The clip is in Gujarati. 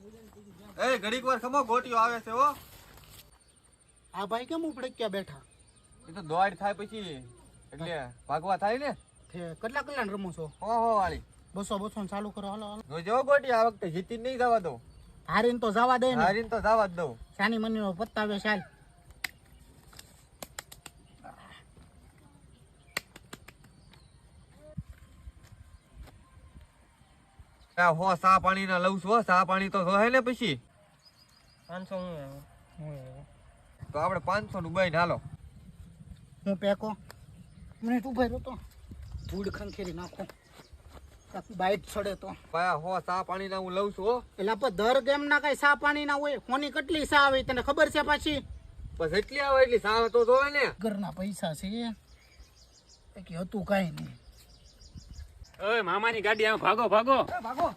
એ ઘડીક વાર ખમો ગોટીઓ આવે છે હો. આ ભાઈ કેમ ઉપડે ક્યાં બેઠા? એ તો દોડ થાય પછી એટલે ભાગવા થાય ને. કેટલા કલાક રમો છો? હો વાળી 200 ચાલુ કરો. હાલો જોજો ગોટી આ વખતે જીતી નહીં જવા દઉં. હારીને તો જવા દે ને. હારીને તો જવા જ દઉં. સાની મની પત્તાવે ચાલ. હો સા પાણી ના લઉં છું. સા પાણી તો જોહે ને પછી 500 તો આપણે 500 નું બન હાલો. હું પેકો મિનિટ ઉભા રહ્યો તો ધૂળ ખંખેરી નાખો બાઈટ છડે તો પાયા હો સા પાણી ના હું લઉં છું હો. એટલે પણ દર ગેમ ના કઈ સા પાણી ના હોય. કોની કેટલી સા આવે તને ખબર છે? પાછી બસ એટલી આવે એટલી સા તો જોવે ને. ઘરના પૈસા છે કે હતું કઈ નહીં. ઓય મામાની ગાડી આમ ભાગો ભાગો ભાગો.